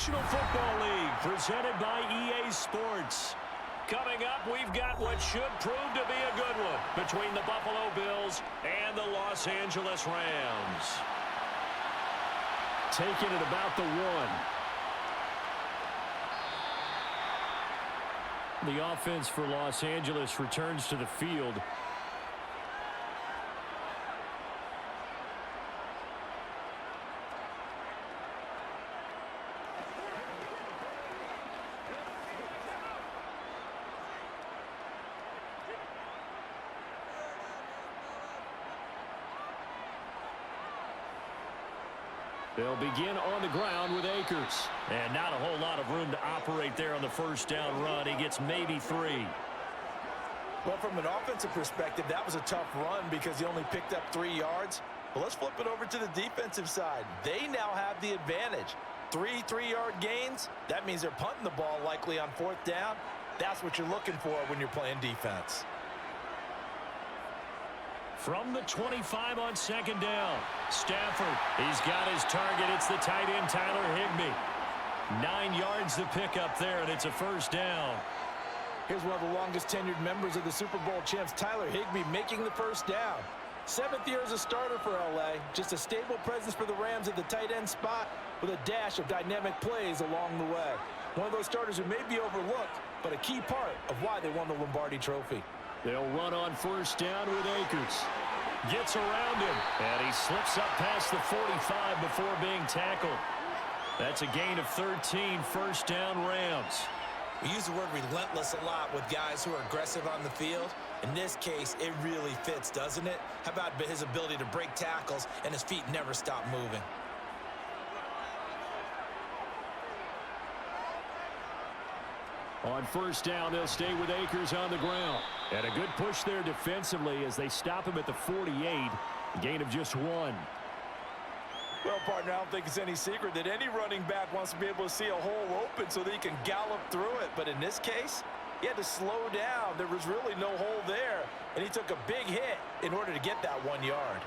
National Football League, presented by EA Sports. Coming up, we've got what should prove to be a good one between the Buffalo Bills and the Los Angeles Rams. Taking it about the 1. The offense for Los Angeles returns to the field. They'll begin on the ground with Akers. And not a whole lot of room to operate there on the first down run. He gets maybe 3. Well, from an offensive perspective, that was a tough run because he only picked up 3 yards. But let's flip it over to the defensive side. They now have the advantage. 3 3-yard gains. That means they're punting the ball likely on 4th down. That's what you're looking for when you're playing defense. From the 25 on 2nd down, Stafford, he's got his target. It's the tight end, Tyler Higbee. 9 yards to pick up there, and it's a first down. Here's one of the longest tenured members of the Super Bowl champs, Tyler Higbee, making the first down. 7th year as a starter for LA. Just a stable presence for the Rams at the tight end spot with a dash of dynamic plays along the way. One of those starters who may be overlooked, but a key part of why they won the Lombardi Trophy. They'll run on first down with Akers. Gets around him, and he slips up past the 45 before being tackled. That's a gain of 13, first down Rams. We use the word relentless a lot with guys who are aggressive on the field. In this case, it really fits, doesn't it? How about his ability to break tackles and his feet never stop moving? On first down, they'll stay with Akers on the ground. And a good push there defensively as they stop him at the 48. A gain of just 1. Well, partner, I don't think it's any secret that any running back wants to be able to see a hole open so that he can gallop through it. But in this case, he had to slow down. There was really no hole there, and he took a big hit in order to get that 1 yard.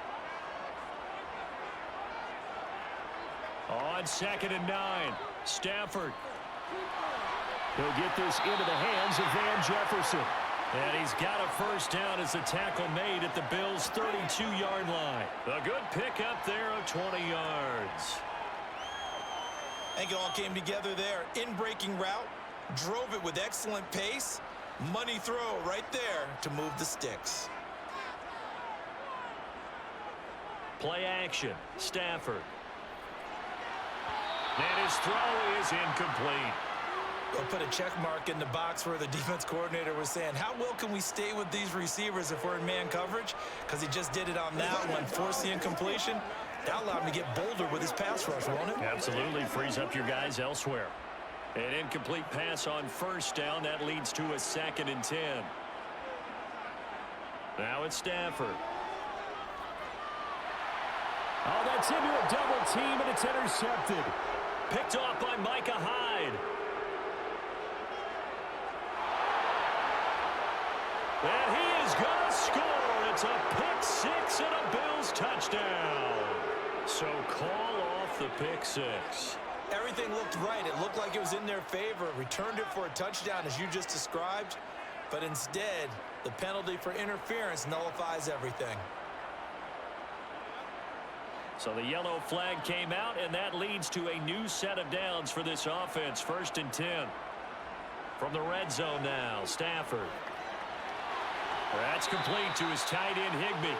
On 2nd and 9, Stafford. He'll get this into the hands of Van Jefferson. And he's got a first down as the tackle made at the Bills' 32-yard line. A good pickup there of 20 yards. I think it all came together there. In-breaking route, drove it with excellent pace. Money throw right there to move the sticks. Play action, Stafford. And his throw is incomplete. They'll put a check mark in the box where the defense coordinator was saying, how well can we stay with these receivers if we're in man coverage? Because he just did it on that one, forced the incompletion. That allowed him to get bolder with his pass rush, won't it? Absolutely, frees up your guys elsewhere. An incomplete pass on first down. That leads to a 2nd and 10. Now it's Stafford. Oh, that's into a double team, and it's intercepted. Picked off by Micah Hyde. And he is going to score. It's a pick 6 and a Bills touchdown. So call off the pick 6. Everything looked right. It looked like it was in their favor. Returned it for a touchdown, as you just described. But instead, the penalty for interference nullifies everything. So the yellow flag came out, and that leads to a new set of downs for this offense. 1st and 10. From the red zone now, Stafford. That's complete to his tight end, Higbee.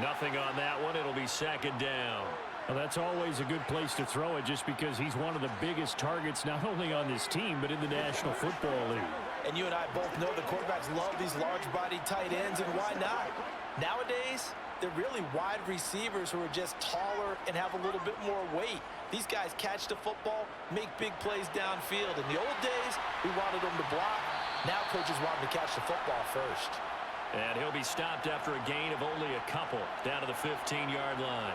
Nothing on that one. It'll be 2nd down. Well, that's always a good place to throw it just because he's one of the biggest targets not only on this team but in the National Football League. And you and I both know the quarterbacks love these large-bodied tight ends, and why not? Nowadays, they're really wide receivers who are just taller and have a little bit more weight. These guys catch the football, make big plays downfield. In the old days, we wanted them to block. Now coaches want them to catch the football first. And he'll be stopped after a gain of only a couple down to the 15-yard line.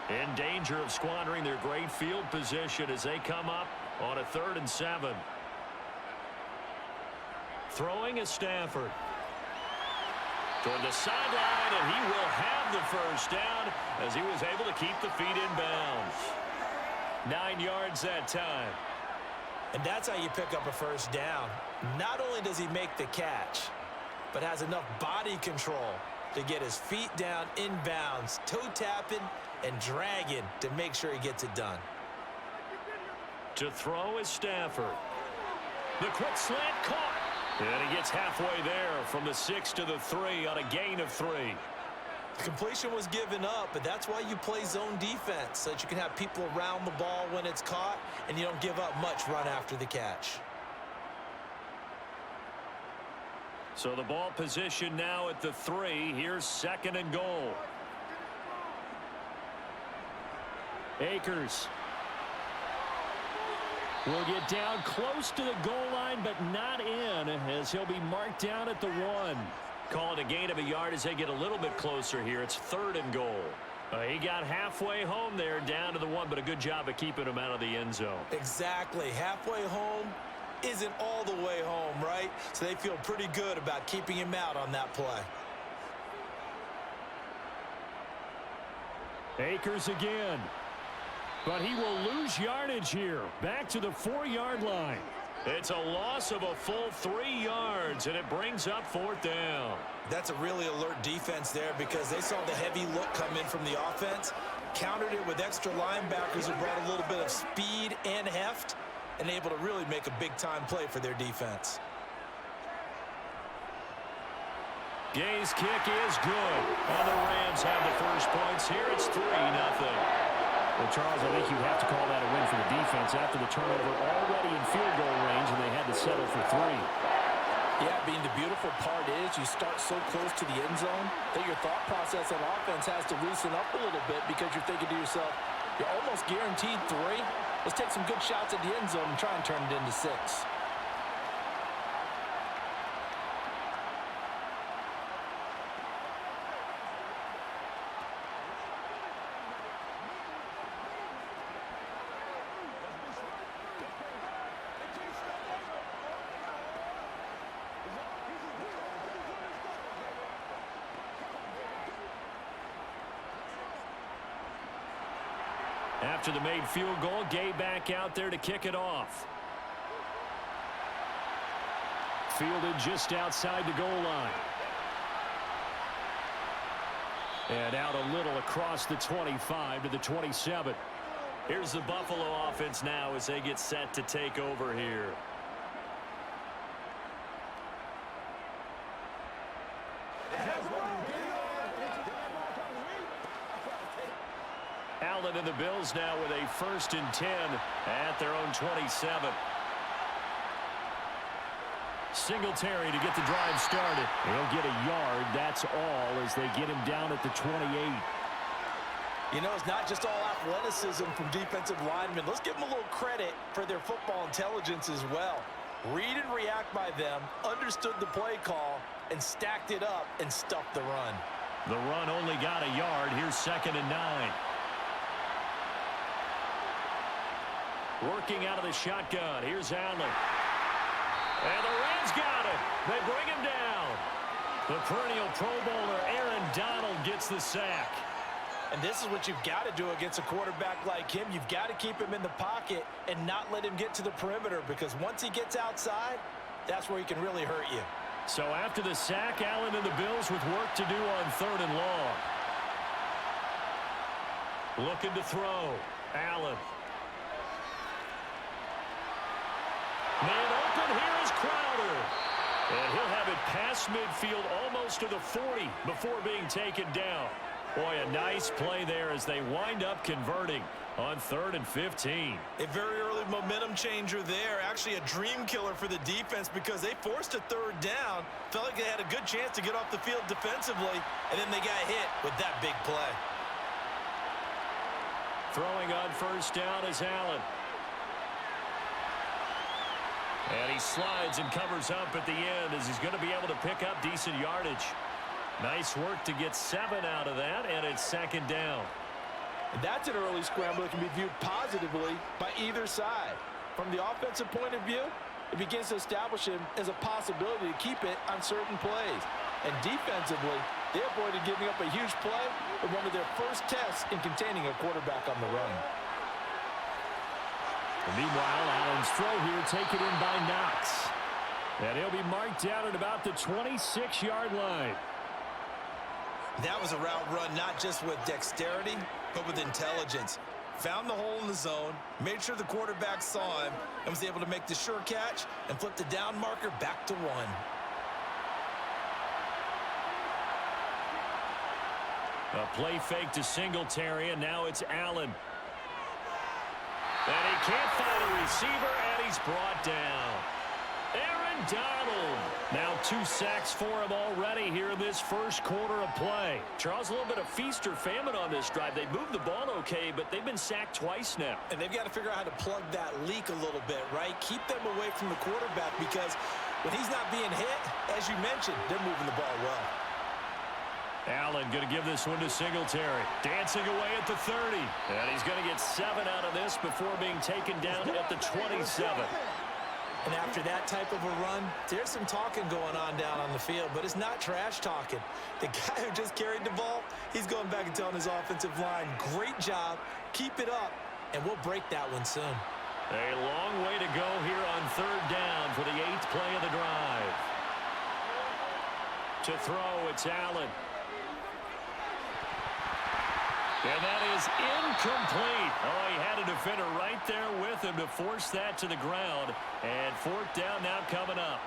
In danger of squandering their great field position as they come up on a 3rd and 7. Throwing is Stafford. Toward the sideline, and he will have the first down as he was able to keep the feet in bounds. 9 yards that time. And that's how you pick up a first down. Not only does he make the catch, but has enough body control to get his feet down in bounds, toe tapping and dragging to make sure he gets it done. To throw is Stafford. The quick slant caught. And he gets halfway there from the 6 to the 3 on a gain of 3. The completion was given up, but that's why you play zone defense, so that you can have people around the ball when it's caught, and you don't give up much run after the catch. So the ball position now at the 3. Here's 2nd and goal. Akers will get down close to the goal line, but not in, as he'll be marked down at the 1. Call it a gain of a yard as they get a little bit closer here. It's 3rd and goal. He got halfway home there, down to the 1, but a good job of keeping him out of the end zone. Exactly. Halfway home isn't all the way home, right? So they feel pretty good about keeping him out on that play. Akers again. But he will lose yardage here. Back to the 4-yard line. It's a loss of a full 3 yards, and it brings up 4th down. That's a really alert defense there because they saw the heavy look come in from the offense, countered it with extra linebackers who brought a little bit of speed and heft, and able to really make a big-time play for their defense. Gay's kick is good, and the Rams have the first points here. It's 3-0. Well, Charles, I think you have to call that a win for the defense after the turnover already in field goal range, and they had to settle for 3. Yeah, Bean, the beautiful part is you start so close to the end zone that your thought process on offense has to loosen up a little bit because you're thinking to yourself, you're almost guaranteed 3. Let's take some good shots at the end zone and try and turn it into 6. After the made field goal, Gay back out there to kick it off. Fielded just outside the goal line. And out a little across the 25 to the 27. Here's the Buffalo offense now as they get set to take over here. Allen and the Bills now with a 1st and 10 at their own 27. Singletary to get the drive started. He'll get a yard. That's all as they get him down at the 28. You know, it's not just all athleticism from defensive linemen. Let's give them a little credit for their football intelligence as well. Read and react by them, understood the play call, and stacked it up and stuffed the run. The run only got a yard. Here's 2nd and 9. Working out of the shotgun. Here's Allen. And the Rams got it. They bring him down. The perennial Pro Bowler Aaron Donald gets the sack. And this is what you've got to do against a quarterback like him. You've got to keep him in the pocket and not let him get to the perimeter, because once he gets outside, that's where he can really hurt you. So after the sack, Allen and the Bills with work to do on 3rd and long. Looking to throw. Allen. Man open, here is Crowder. And he'll have it past midfield almost to the 40 before being taken down. Boy, a nice play there as they wind up converting on 3rd and 15. A very early momentum changer there. Actually a dream killer for the defense because they forced a 3rd down. Felt like they had a good chance to get off the field defensively, and then they got hit with that big play. Throwing on 1st down is Allen. And he slides and covers up at the end as he's going to be able to pick up decent yardage. Nice work to get 7 out of that, and it's 2nd down. And that's an early scramble that can be viewed positively by either side. From the offensive point of view, it begins to establish him as a possibility to keep it on certain plays. And defensively, they avoided giving up a huge play with one of their first tests in containing a quarterback on the run. And meanwhile, Allen's throw here taken in by Knox. And he'll be marked down at about the 26-yard line. That was a route run not just with dexterity, but with intelligence. Found the hole in the zone, made sure the quarterback saw him, and was able to make the sure catch and flip the down marker back to 1. A play fake to Singletary, and now it's Allen. And he can't find a receiver, and he's brought down. Aaron Donald. Now 2 sacks for him already here in this first quarter of play. Charles, a little bit of feast or famine on this drive. They moved the ball okay, but they've been sacked twice now. And they've got to figure out how to plug that leak a little bit, right? Keep them away from the quarterback because when he's not being hit, as you mentioned, they're moving the ball well. Allen going to give this one to Singletary. Dancing away at the 30. And he's going to get 7 out of this before being taken down at the 27. And after that type of a run, there's some talking going on down on the field, but it's not trash talking. The guy who just carried the ball, he's going back and telling his offensive line, great job, keep it up, and we'll break that one soon. A long way to go here on 3rd down for the 8th play of the drive. To throw, it's Allen. And that is incomplete. Oh, he had a defender right there with him to force that to the ground. And 4th down now coming up.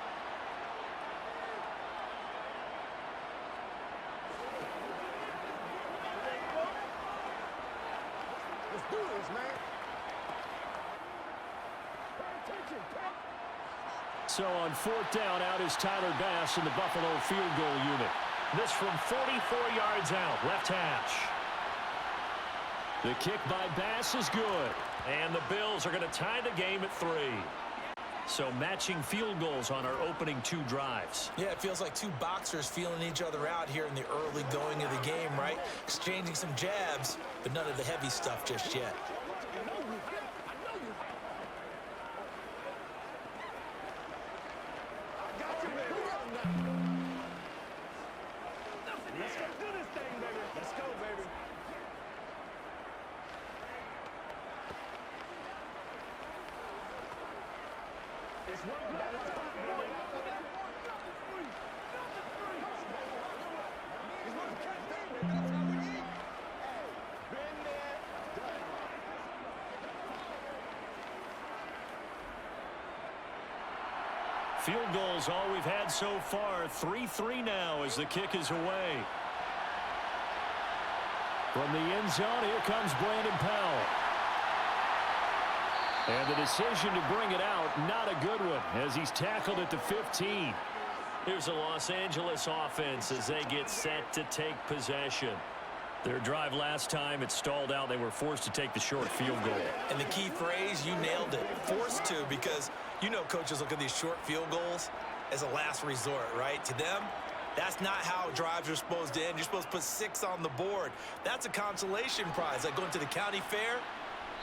Let's do this, man. So on 4th down, out is Tyler Bass in the Buffalo field goal unit. This from 44 yards out, left hash. The kick by Bass is good. And the Bills are going to tie the game at 3. So matching field goals on our opening 2 drives. Yeah, it feels like 2 boxers feeling each other out here in the early going of the game, right? Exchanging some jabs, but none of the heavy stuff just yet. Field goals all we've had so far. 3-3 now as the kick is away. From the end zone, here comes Brandon Powell. And the decision to bring it out, not a good one, as he's tackled at the 15. Here's the Los Angeles offense as they get set to take possession. Their drive last time, it stalled out. They were forced to take the short field goal. And the key phrase, you nailed it. Forced to, because you know coaches look at these short field goals as a last resort, right? To them, that's not how drives are supposed to end. You're supposed to put 6 on the board. That's a consolation prize. Like going to the county fair,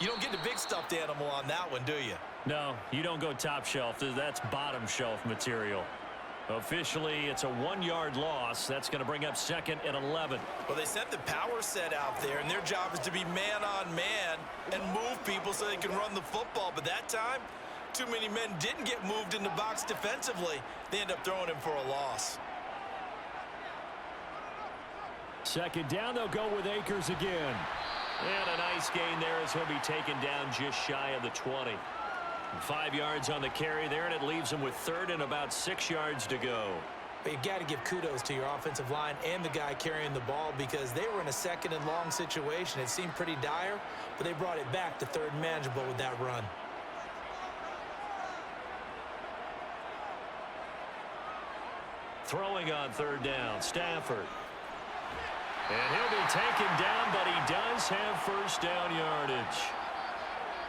you don't get the big stuffed animal on that one, do you? No, you don't go top shelf. That's bottom shelf material. Officially, it's a 1-yard loss. That's going to bring up 2nd and 11. Well, they sent the power set out there, and their job is to be man-on-man and move people so they can run the football. But that time, too many men didn't get moved in the box defensively. They end up throwing him for a loss. 2nd down, they'll go with Akers again. And a nice gain there as he'll be taken down just shy of the 20. 5 yards on the carry there, and it leaves him with 3rd and about 6 yards to go. But you got to give kudos to your offensive line and the guy carrying the ball because they were in a 2nd and long situation. It seemed pretty dire, but they brought it back to 3rd and manageable with that run. Throwing on 3rd down, Stafford. And he'll be taken down, but he does have 1st down yardage.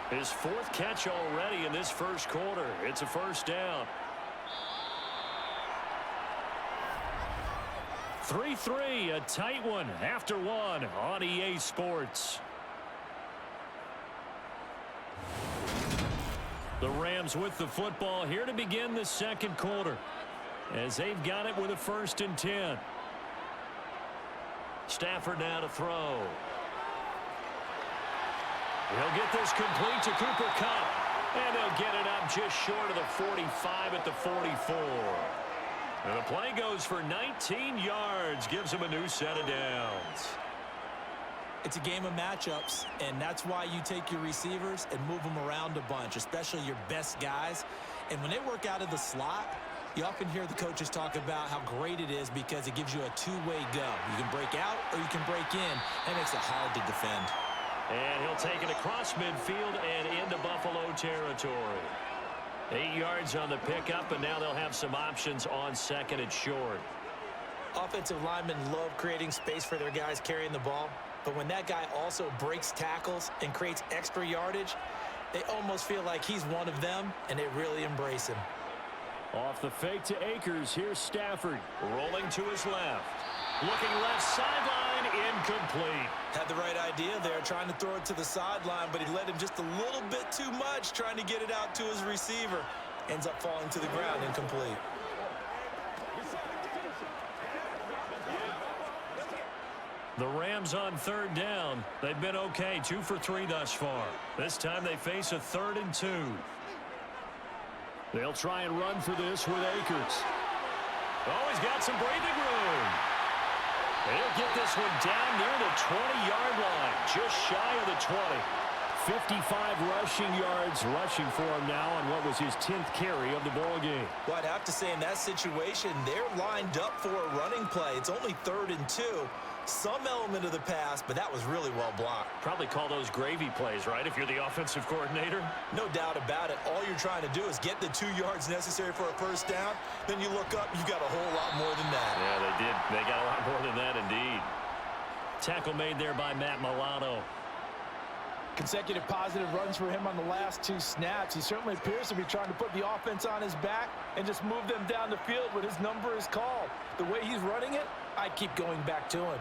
His 4th catch already in this first quarter. It's a 1st down. 3-3, a tight one after 1 on EA Sports. The Rams with the football here to begin the 2nd quarter. as they've got it with a 1st and 10. Stafford now to throw. He'll get this complete to Cooper Kupp. And they'll get it up just short of the 45 at the 44. And the play goes for 19 yards. Gives him a new set of downs. It's a game of matchups, and that's why you take your receivers and move them around a bunch, especially your best guys. And when they work out of the slot, you often hear the coaches talk about how great it is because it gives you a two-way go. You can break out or you can break in. That makes it hard to defend. And he'll take it across midfield and into Buffalo territory. 8 yards on the pickup, and now they'll have some options on 2nd and short. Offensive linemen love creating space for their guys carrying the ball, but when that guy also breaks tackles and creates extra yardage, they almost feel like he's one of them, and they really embrace him. Off the fake to Akers, here's Stafford. Rolling to his left. Looking left sideline, incomplete. Had the right idea there, trying to throw it to the sideline, but he led him just a little bit too much, trying to get it out to his receiver. Ends up falling to the ground, incomplete. The Rams on 3rd down. They've been okay, 2 for 3 thus far. This time they face a 3rd and 2. They'll try and run for this with Akers. Oh, he's got some breathing room. He'll get this one down near the 20-yard line, just shy of the 20. 55 rushing yards rushing for him now on what was his 10th carry of the ball game. Well, I'd have to say in that situation, they're lined up for a running play. It's only 3rd and 2. Some element of the pass, but that was really well blocked. Probably call those gravy plays, right, if you're the offensive coordinator? No doubt about it. All you're trying to do is get the 2 yards necessary for a 1st down. Then you look up, you got a whole lot more than that. Yeah, they did. They got a lot more than that, indeed. Tackle made there by Matt Milano. Consecutive positive runs for him on the last 2 snaps. He certainly appears to be trying to put the offense on his back and just move them down the field when his number is called. The way he's running it, I keep going back to him.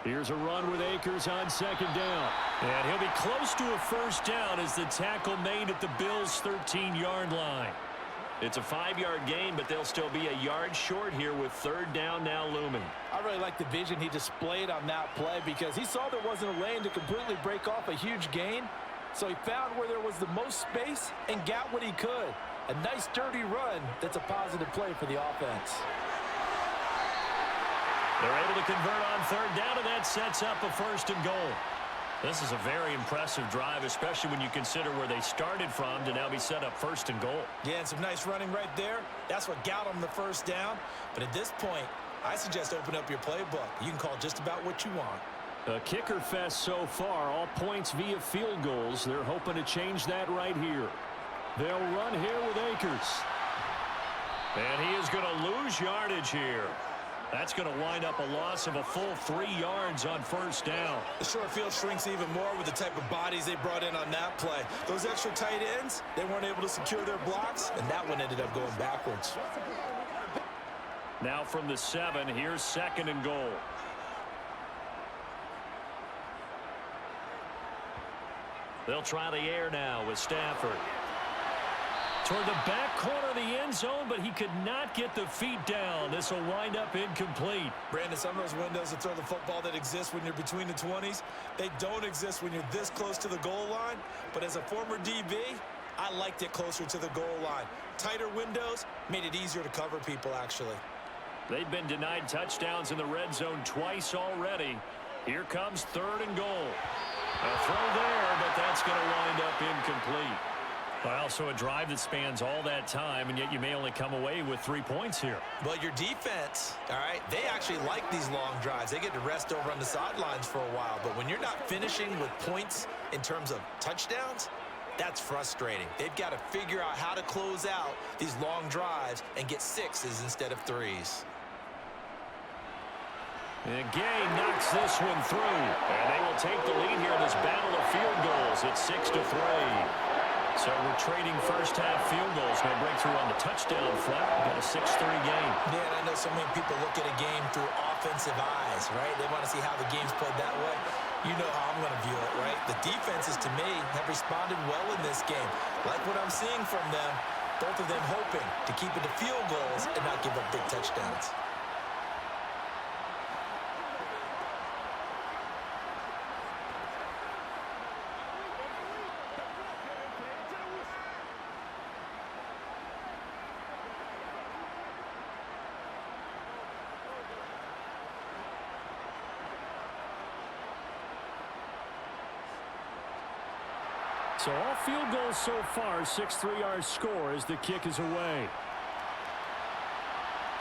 Here's a run with Akers on 2nd down. And he'll be close to a 1st down as the tackle made at the Bills' 13-yard line. It's a 5-yard gain, but they'll still be a yard short here with 3rd down now looming. I really like the vision he displayed on that play because he saw there wasn't a lane to completely break off a huge gain. So he found where there was the most space and got what he could. A nice, dirty run that's a positive play for the offense. They're able to convert on 3rd down, and that sets up a 1st and goal. This is a very impressive drive, especially when you consider where they started from to now be set up 1st and goal. Yeah, and some nice running right there. That's what got them the 1st down. But at this point, I suggest open up your playbook. You can call just about what you want. A kicker fest so far, all points via field goals. They're hoping to change that right here. They'll run here with Akers. And he is going to lose yardage here. That's going to wind up a loss of a full 3 yards on 1st down. The short field shrinks even more with the type of bodies they brought in on that play. Those extra tight ends, they weren't able to secure their blocks, and that one ended up going backwards. Now from the 7, here's 2nd and goal. They'll try the air now with Stafford. Toward the back corner of the end zone, but he could not get the feet down. This will wind up incomplete. Brandon, some of those windows to throw the football that exist when you're between the 20s, they don't exist when you're this close to the goal line. But as a former DB, I liked it closer to the goal line. Tighter windows made it easier to cover people, actually. They've been denied touchdowns in the red zone twice already. Here comes 3rd and goal. A throw there, but that's going to wind up incomplete. Well, so a drive that spans all that time, and yet you may only come away with 3 points here. Well, your defense, all right, they actually like these long drives. They get to rest over on the sidelines for a while. But when you're not finishing with points in terms of touchdowns, that's frustrating. They've got to figure out how to close out these long drives and get 6s instead of 3s. And Gay knocks this one through. And they will take the lead here in this battle of field goals. It's 6-3. So we're trading first-half field goals. No breakthrough on the touchdown front. We've got a 6-3 game. Yeah, and I know so many people look at a game through offensive eyes, right? They want to see how the game's played that way. You know how I'm going to view it, right? The defenses, to me, have responded well in this game. Like what I'm seeing from them, both of them hoping to keep it to field goals and not give up big touchdowns. So all field goals so far, 6-3 our score as the kick is away.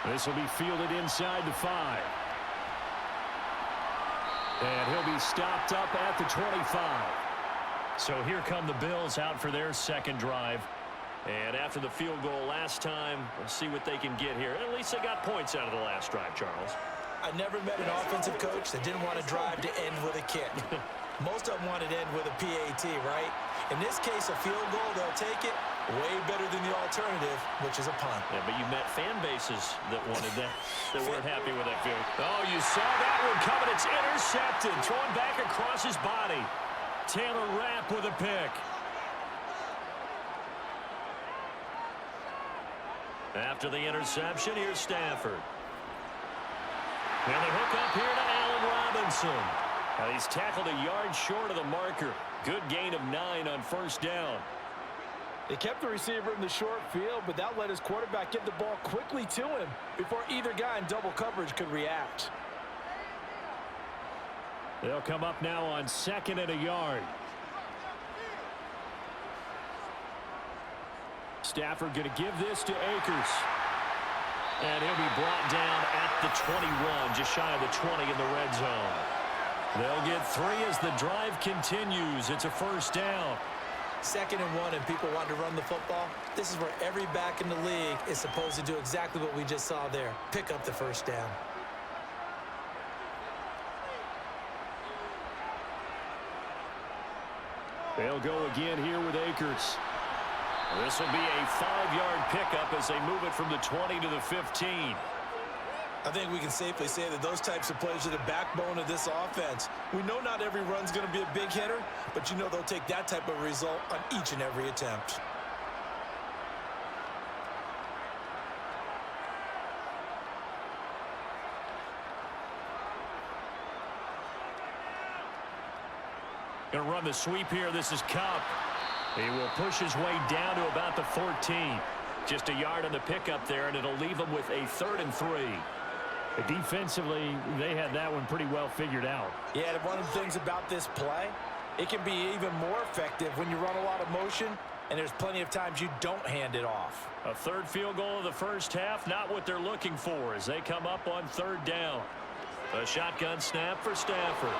This will be fielded inside the 5. And he'll be stopped up at the 25. So here come the Bills out for their second drive. And after the field goal last time, we'll see what they can get here. At least they got points out of the last drive, Charles. I never met an offensive coach that didn't want to drive to end with a kick. Most of them wanted to end with a PAT, right? In this case, a field goal, they'll take it. Way better than the alternative, which is a punt. Yeah, but you met fan bases that wanted that, that weren't happy with that field. Oh, you saw that one coming. It's intercepted. Thrown back across his body. Taylor Rapp with a pick. After the interception, here's Stafford. And the hook up here to Allen Robinson. He's tackled a yard short of the marker. Good gain of 9 on first down. They kept the receiver in the short field, but that let his quarterback get the ball quickly to him before either guy in double coverage could react. They'll come up now on 2nd and a yard. Stafford going to give this to Akers. And he'll be brought down at the 21, just shy of the 20 in the red zone. They'll get 3 as the drive continues. It's a first down. 2nd and 1, and people want to run the football. This is where every back in the league is supposed to do exactly what we just saw there. Pick up the first down. They'll go again here with Akers. This will be a 5-yard pickup as they move it from the 20 to the 15. I think we can safely say that those types of plays are the backbone of this offense. We know not every run's going to be a big hitter, but you know they'll take that type of result on each and every attempt. Going to run the sweep here. This is Cup. He will push his way down to about the 14. Just a yard on the pickup there, and it'll leave him with a 3rd and 3. Defensively, they had that one pretty well figured out. Yeah, one of the things about this play, it can be even more effective when you run a lot of motion, and there's plenty of times you don't hand it off. A 3rd field goal of the first half, not what they're looking for as they come up on 3rd down. A shotgun snap for Stafford.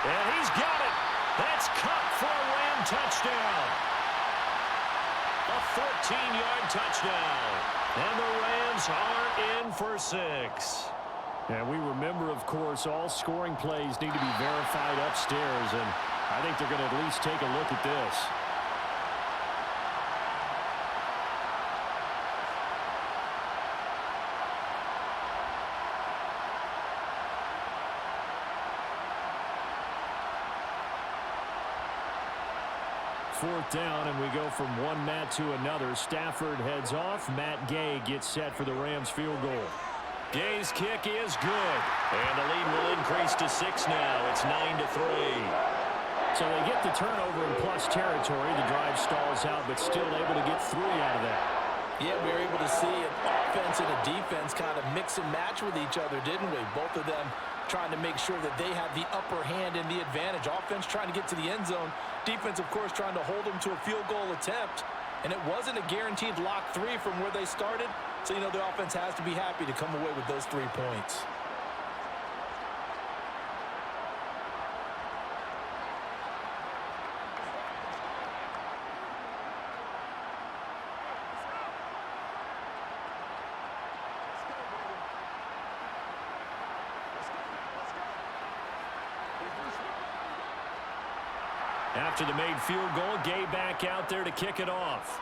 And he's got it. That's Cup for a Ram touchdown. A 14-yard touchdown. And the Rams are in for 6. And we remember, of course, all scoring plays need to be verified upstairs, and I think they're going to at least take a look at this. Fourth down, and we go from one Matt to another. Stafford heads off. Matt Gay gets set for the Rams field goal. Gay's kick is good. And the lead will increase to 6 now. It's 9-3. So they get the turnover in plus territory. The drive stalls out, but still able to get 3 out of that. Yeah, we were able to see an offense and a defense kind of mix and match with each other, didn't we? Both of them trying to make sure that they have the upper hand and the advantage. Offense trying to get to the end zone. Defense, of course, trying to hold them to a field goal attempt. And it wasn't a guaranteed lock 3 from where they started. So, you know, the offense has to be happy to come away with those 3 points. After the made field goal, Gay back out there to kick it off.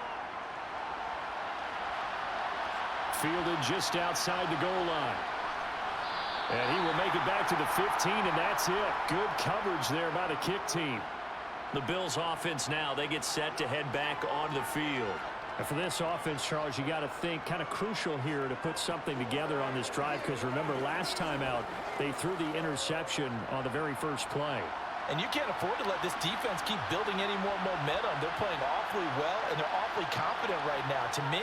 Fielded just outside the goal line. And he will make it back to the 15, and that's it. Good coverage there by the kick team. The Bills offense now, they get set to head back onto the field. And for this offense, Charles, you got to think kind of crucial here to put something together on this drive, because remember last time out, they threw the interception on the very first play. And you can't afford to let this defense keep building any more momentum. They're playing awfully well, and they're awfully confident right now. To me,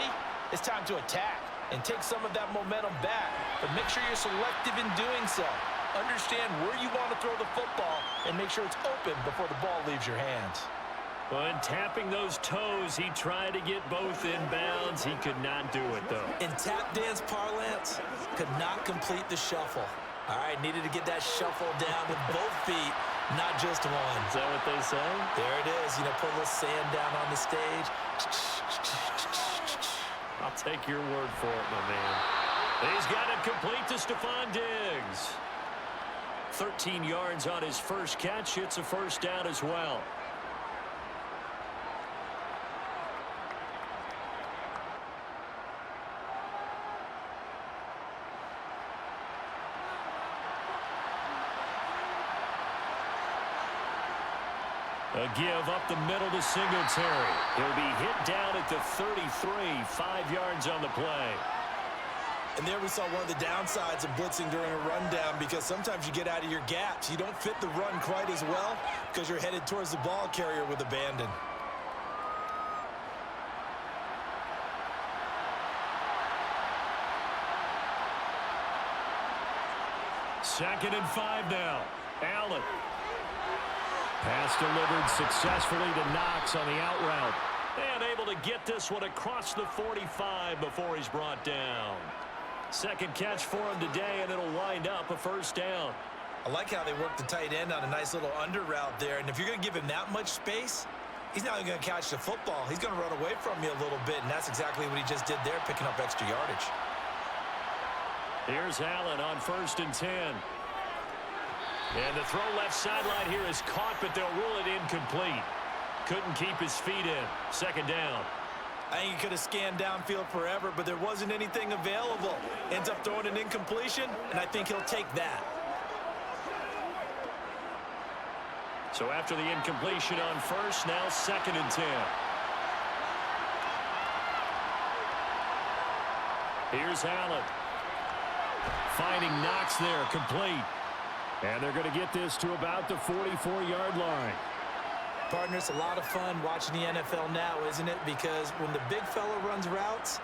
it's time to attack and take some of that momentum back. But make sure you're selective in doing so. Understand where you want to throw the football and make sure it's open before the ball leaves your hands. When tapping those toes, he tried to get both inbounds. He could not do it, though. In tap dance parlance, could not complete the shuffle. All right, needed to get that shuffle down with both feet, not just one. Is that what they say? There it is. You know, put a little sand down on the stage. I'll take your word for it, my man. He's got it complete to Stephon Diggs. 13 yards on his first catch. It's a first down as well. A give up the middle to Singletary. He'll be hit down at the 33, 5 yards on the play. And there we saw one of the downsides of blitzing during a rundown, because sometimes you get out of your gaps. You don't fit the run quite as well because you're headed towards the ball carrier with abandon. Second and 5 now. Allen. Pass delivered successfully to Knox on the out route. And able to get this one across the 45 before he's brought down. Second catch for him today, and it'll wind up a first down. I like how they work the tight end on a nice little under route there. And if you're going to give him that much space, he's not going to catch the football. He's going to run away from you a little bit, and that's exactly what he just did there, picking up extra yardage. Here's Allen on 1st and 10. And the throw left sideline here is caught, but they'll rule it incomplete. Couldn't keep his feet in. Second down. I think he could have scanned downfield forever, but there wasn't anything available. Ends up throwing an incompletion, and I think he'll take that. So after the incompletion on 1st, now 2nd and 10. Here's Allen. Finding Knox there, complete. And they're going to get this to about the 44-yard line. Partner, it's a lot of fun watching the NFL now, isn't it? Because when the big fella runs routes,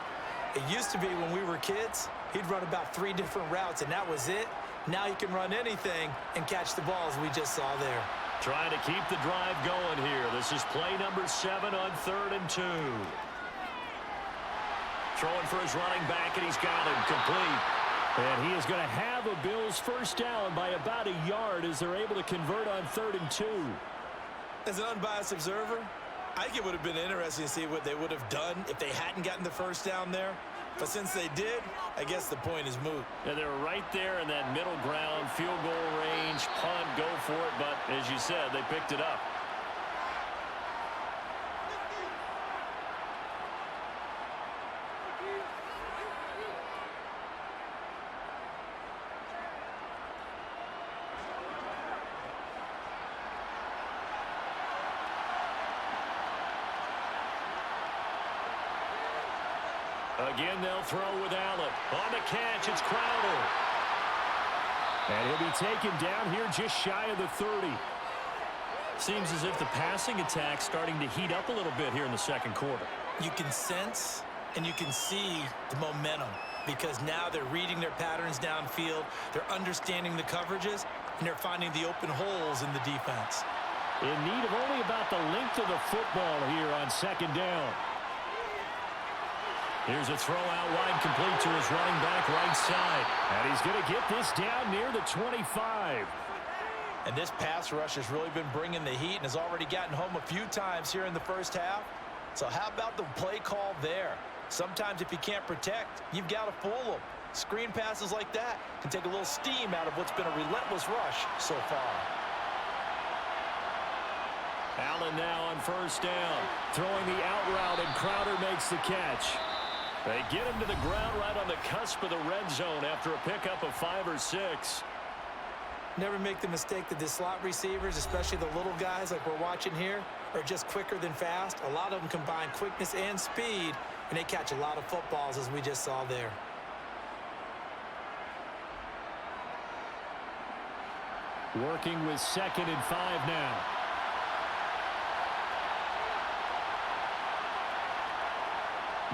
it used to be when we were kids, he'd run about 3 different routes, and that was it. Now he can run anything and catch the balls we just saw there. Trying to keep the drive going here. This is play number 7 on 3rd and 2. Throwing for his running back, and he's got him complete. And he is going to have a Bills first down by about a yard as they're able to convert on 3rd and 2. As an unbiased observer, I think it would have been interesting to see what they would have done if they hadn't gotten the first down there. But since they did, I guess the point is moot. Yeah, they were right there in that middle ground, field goal range, punt, go for it. But as you said, they picked it up. Again, they'll throw with Allen. On the catch, it's Crowder. And he'll be taken down here just shy of the 30. Seems as if the passing attack's starting to heat up a little bit here in the second quarter. You can sense and you can see the momentum, because now they're reading their patterns downfield, they're understanding the coverages, and they're finding the open holes in the defense. In need of only about the length of the football here on 2nd down. Here's a throw out wide, complete to his running back right side. And he's going to get this down near the 25. And this pass rush has really been bringing the heat and has already gotten home a few times here in the first half. So how about the play call there? Sometimes if you can't protect, you've got to fool them. Screen passes like that can take a little steam out of what's been a relentless rush so far. Allen now on 1st down. Throwing the out route, and Crowder makes the catch. They get him to the ground right on the cusp of the red zone after a pickup of 5 or 6. Never make the mistake that the slot receivers, especially the little guys like we're watching here, are just quicker than fast. A lot of them combine quickness and speed, and they catch a lot of footballs, as we just saw there. Working with 2nd and 5 now.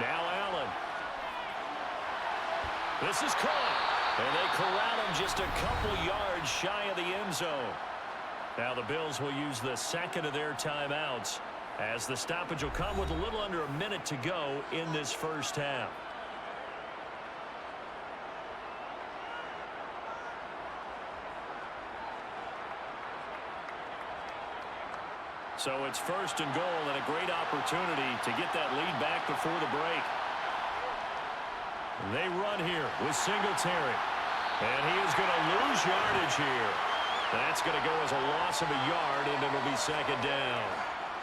Now Allen. This is caught. And they corral him just a couple yards shy of the end zone. Now the Bills will use the 2nd of their timeouts, as the stoppage will come with a little under a minute to go in this first half. So it's 1st and goal, and a great opportunity to get that lead back before the break. They run here with Singletary. And he is going to lose yardage here. That's going to go as a loss of a yard, and it'll be 2nd down.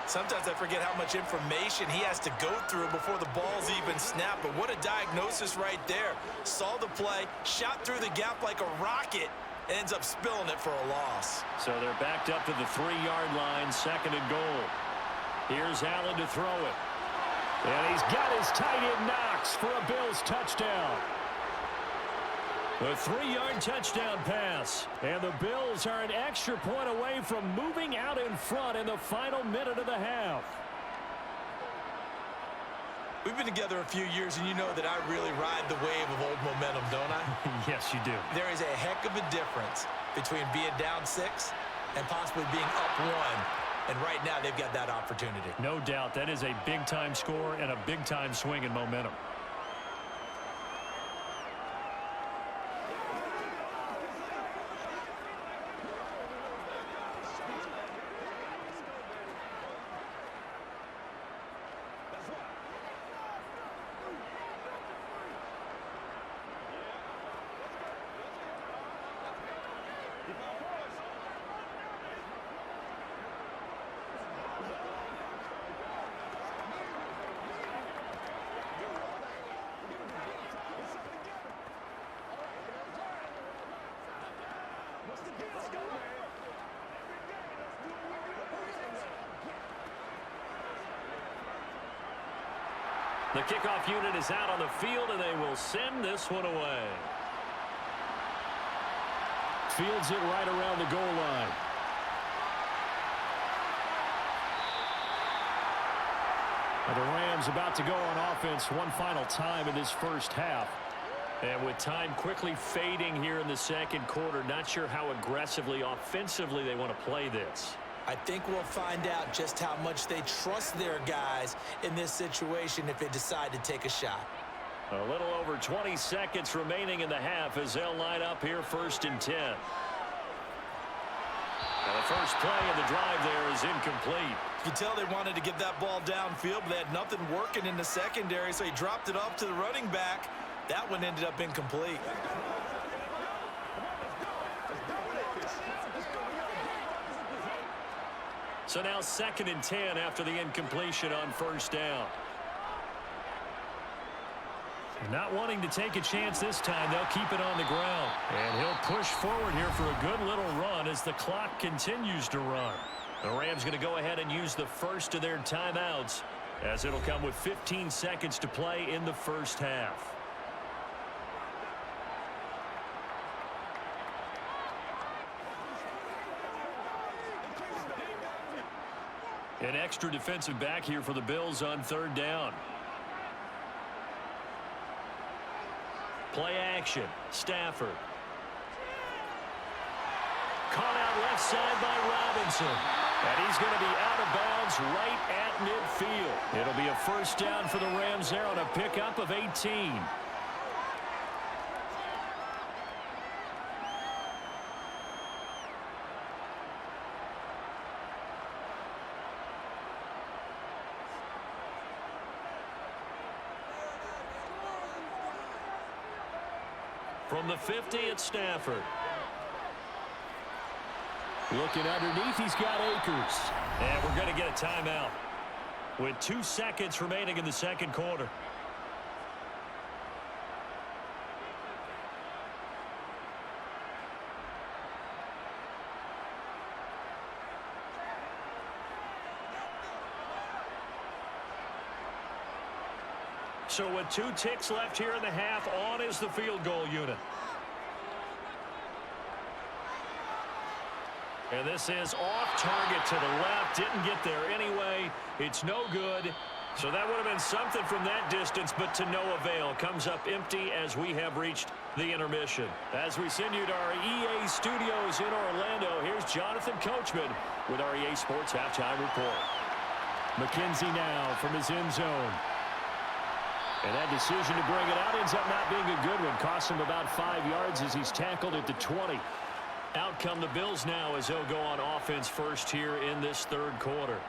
Sometimes I forget how much information he has to go through before the ball's even snapped. But what a diagnosis right there. Saw the play, shot through the gap like a rocket, ends up spilling it for a loss. So they're backed up to the 3-yard line, 2nd and goal. Here's Allen to throw it. And he's got his tight end Knox for a Bills touchdown. A 3-yard touchdown pass. And the Bills are an extra point away from moving out in front in the final minute of the half. We've been together a few years, and you know that I really ride the wave of old momentum, don't I? Yes, you do. There is a heck of a difference between being down 6 and possibly being up 1. And right now, they've got that opportunity. No doubt. That is a big-time score and a big-time swing in momentum. The kickoff unit is out on the field, and they will send this one away. Fields it right around the goal line. And the Rams about to go on offense one final time in this first half. And with time quickly fading here in the second quarter, not sure how aggressively, offensively they want to play this. I think we'll find out just how much they trust their guys in this situation if they decide to take a shot. A little over 20 seconds remaining in the half as they'll line up here 1st and 10. And the first play of the drive there is incomplete. You can tell they wanted to get that ball downfield, but they had nothing working in the secondary, so he dropped it off to the running back. That one ended up incomplete. So now 2nd and 10 after the incompletion on 1st down. Not wanting to take a chance this time, they'll keep it on the ground. And he'll push forward here for a good little run as the clock continues to run. The Rams going to go ahead and use the first of their timeouts, as it'll come with 15 seconds to play in the first half. An extra defensive back here for the Bills on 3rd down. Play action. Stafford. Caught out left side by Robinson. And he's going to be out of bounds right at midfield. It'll be a 1st down for the Rams there on a pickup of 18. From the 50, it's Stafford. Looking underneath, he's got Akers. And we're going to get a timeout with 2 seconds remaining in the second quarter. So with 2 ticks left here in the half, on is the field goal unit. And this is off target to the left. Didn't get there anyway. It's no good. So that would have been something from that distance, but to no avail. Comes up empty as we have reached the intermission. As we send you to our EA studios in Orlando, here's Jonathan Coachman with our EA Sports Halftime Report. McKenzie now from his end zone. And that decision to bring it out ends up not being a good one. Costs him about 5 yards as he's tackled at the 20. Out come the Bills now as they'll go on offense first here in this third quarter.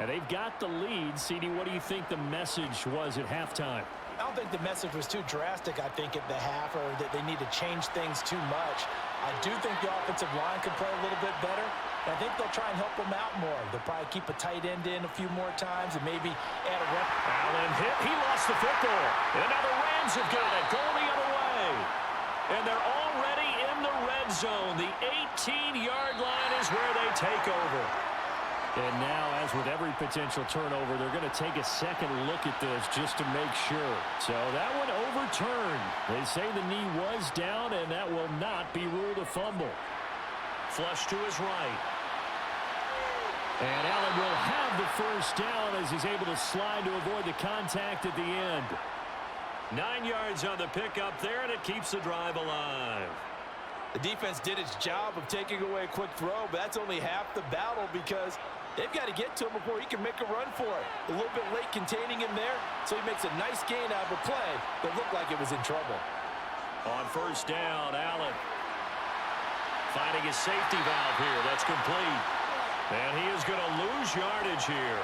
And they've got the lead. CD, what do you think the message was at halftime? I don't think the message was too drastic, I think, at the half, or that they need to change things too much. I do think the offensive line could play a little bit better. And I think they'll try and help them out more. They'll probably keep a tight end in a few more times and maybe add a rep. Allen hit. He lost the football. And now the Rams have got it. Going the other way. And they're already in the red zone. The 18-yard line is where they take over. And now, as with every potential turnover, they're going to take a second look at this just to make sure. So that one overturned. They say the knee was down, and that will not be ruled a fumble. Flush to his right. And Allen will have the first down as he's able to slide to avoid the contact at the end. 9 yards on the pickup there, and it keeps the drive alive. The defense did its job of taking away a quick throw, but that's only half the battle because they've got to get to him before he can make a run for it. A little bit late containing him there, so he makes a nice gain out of a play that looked like it was in trouble. On first down, Allen finding his safety valve here. That's complete. And he is going to lose yardage here.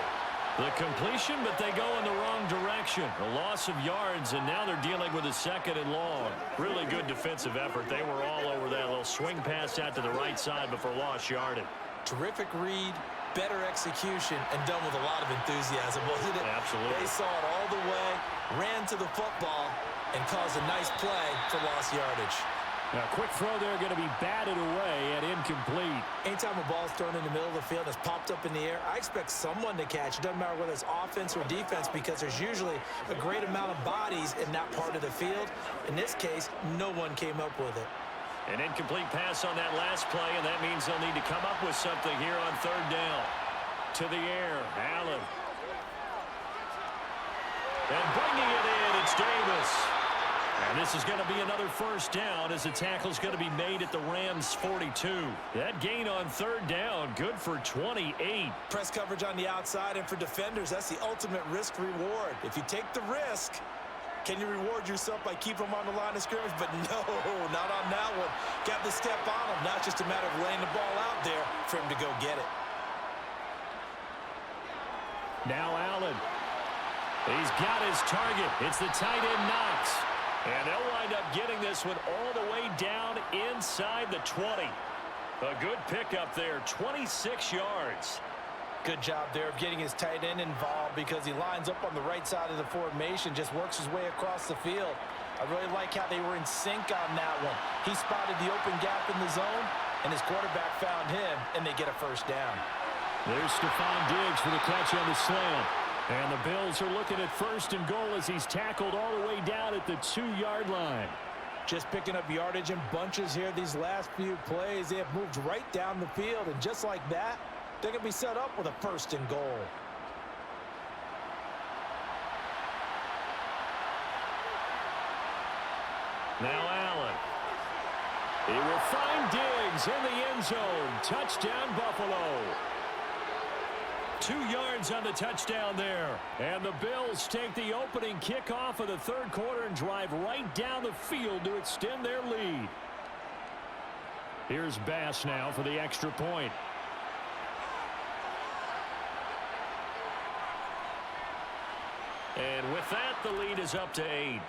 The completion, but they go in the wrong direction. A loss of yards, and now they're dealing with a second and long. Really good defensive effort. They were all over that little swing pass out to the right side before lost yardage. Terrific read, better execution, and done with a lot of enthusiasm, wasn't it? Absolutely. They saw it all the way, ran to the football, and caused a nice play for lost yardage. Now, quick throw there going to be batted away and incomplete. Anytime a ball's thrown in the middle of the field and it's popped up in the air, I expect someone to catch. It doesn't matter whether it's offense or defense because there's usually a great amount of bodies in that part of the field. In this case, no one came up with it. An incomplete pass on that last play, and that means they'll need to come up with something here on third down. To the air, Allen. And bringing it in, it's Davis. And this is going to be another first down as the tackle's going to be made at the Rams' 42. That gain on third down, good for 28. Press coverage on the outside, and for defenders, that's the ultimate risk-reward. If you take the risk, can you reward yourself by keeping them on the line of scrimmage? But no, not on that one. Got the step on him. Now it's just a matter of laying the ball out there for him to go get it. Now Allen. He's got his target. It's the tight end Knox. And they'll wind up getting this one all the way down inside the 20. A good pickup there, 26 yards. Good job there of getting his tight end involved because he lines up on the right side of the formation, just works his way across the field. I really like how they were in sync on that one. He spotted the open gap in the zone, and his quarterback found him, and they get a first down. There's Stephon Diggs for the catch on the slant. And the Bills are looking at first and goal as he's tackled all the way down at the 2-yard line. Just picking up yardage in bunches here these last few plays. They have moved right down the field, and just like that, they're going to be set up with a first and goal. Now Allen. He will find Diggs in the end zone. Touchdown, Buffalo. 2 yards on the touchdown there. And the Bills take the opening kickoff of the third quarter and drive right down the field to extend their lead. Here's Bass now for the extra point. And with that, the lead is up to 8.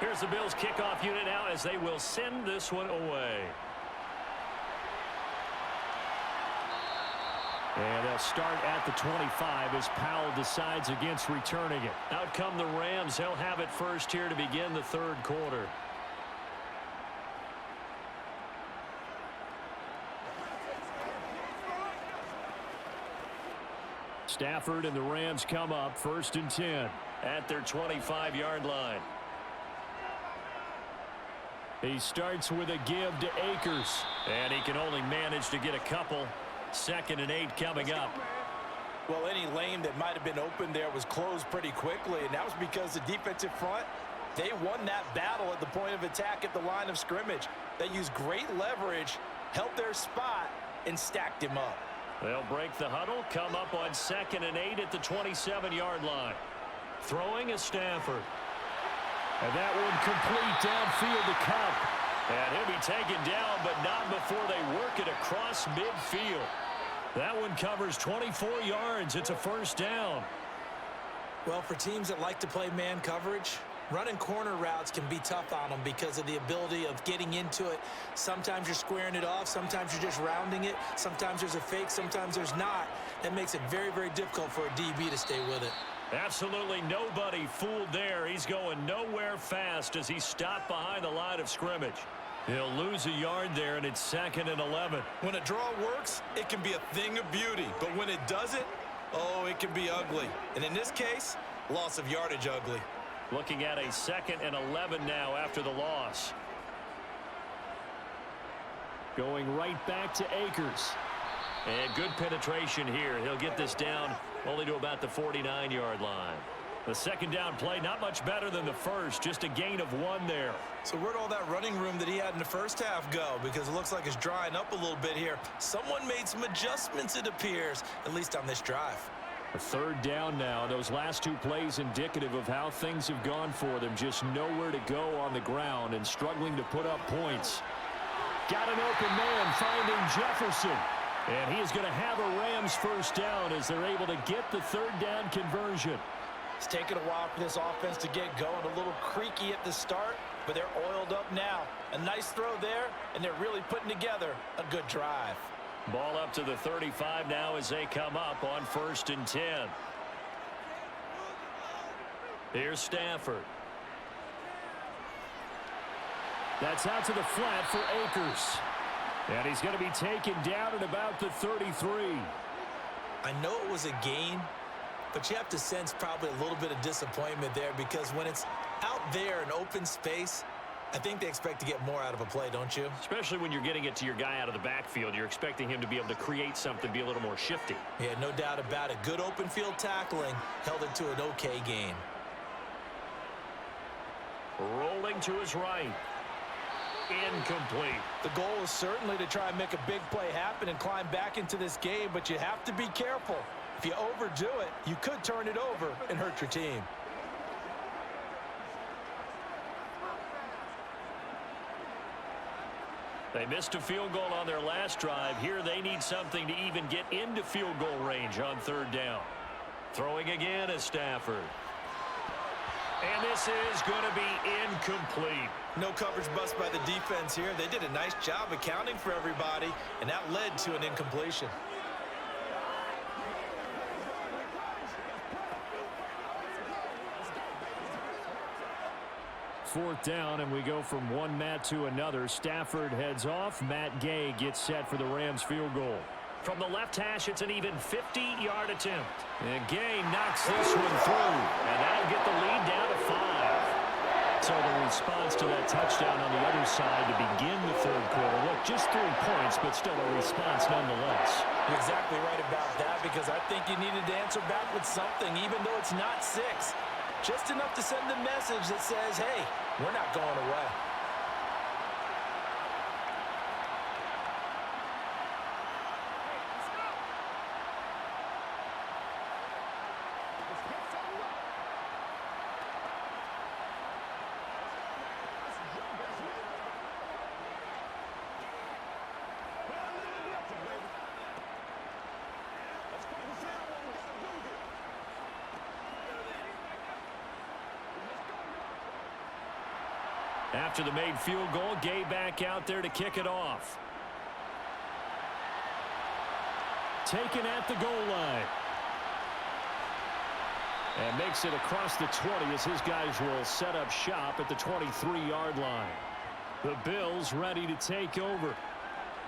Here's the Bills kickoff unit now as they will send this one away. And they'll start at the 25 as Powell decides against returning it. Out come the Rams. They'll have it first here to begin the third quarter. Stafford and the Rams come up first and 10 at their 25-yard line. He starts with a give to Akers, and he can only manage to get a couple. 2nd and 8 coming up. Well, any lane that might have been open there was closed pretty quickly, and that was because the defensive front, they won that battle at the point of attack at the line of scrimmage. They used great leverage, held their spot, and stacked him up. They'll break the huddle, come up on 2nd and 8 at the 27-yard line. Throwing is Stafford. And that one complete downfield to Cup. And he'll be taken down, but not before they work it across midfield. That one covers 24 yards. It's a first down. Well, for teams that like to play man coverage, running corner routes can be tough on them because of the ability of getting into it. Sometimes you're squaring it off. Sometimes you're just rounding it. Sometimes there's a fake. Sometimes there's not. That makes it very, very difficult for a DB to stay with it. Absolutely nobody fooled there. He's going nowhere fast as he stopped behind the line of scrimmage. He'll lose a yard there, and it's 2nd and 11. When a draw works, it can be a thing of beauty. But when it doesn't, oh, it can be ugly. And in this case, loss of yardage ugly. Looking at a 2nd and 11 now after the loss. Going right back to Akers. And good penetration here. He'll get this down only to about the 49-yard line. The second down play, not much better than the first, just a gain of 1 there. So where'd all that running room that he had in the first half go? Because it looks like it's drying up a little bit here. Someone made some adjustments, it appears, at least on this drive. A 3rd down now. Those last 2 plays indicative of how things have gone for them. Just nowhere to go on the ground and struggling to put up points. Got an open man finding Jefferson. And he is going to have a Rams first down as they're able to get the 3rd down conversion. It's taken a while for this offense to get going. A little creaky at the start, but they're oiled up now. A nice throw there, and they're really putting together a good drive. Ball up to the 35 now as they come up on 1st and 10. Here's Stafford. That's out to the flat for Akers. And he's going to be taken down at about the 33. I know it was a gain, but you have to sense probably a little bit of disappointment there because when it's out there in open space, I think they expect to get more out of a play, don't you? Especially when you're getting it to your guy out of the backfield. You're expecting him to be able to create something, be a little more shifty. Yeah, no doubt about it. Good open field tackling held it to an okay gain. Rolling to his right. Incomplete. The goal is certainly to try and make a big play happen and climb back into this game, but you have to be careful. If you overdo it, you could turn it over and hurt your team. They missed a field goal on their last drive. Here they need something to even get into field goal range on 3rd down. Throwing again is Stafford. And this is going to be incomplete. No coverage bust by the defense here. They did a nice job accounting for everybody, and that led to an incompletion. Fourth down, and we go from one Matt to another. Stafford heads off. Matt Gay gets set for the Rams field goal. From the left hash, it's an even 50-yard attempt. And Gay knocks this one through, and that'll get the lead down to 5. So the response to that touchdown on the other side to begin the third quarter. Look, just 3 points, but still a response nonetheless. You're exactly right about that because I think you needed to answer back with something, even though it's not 6. Just enough to send a message that says, hey, we're not going away. After the made field goal, Gay back out there to kick it off. Taken at the goal line. And makes it across the 20 as his guys will set up shop at the 23-yard line. The Bills ready to take over.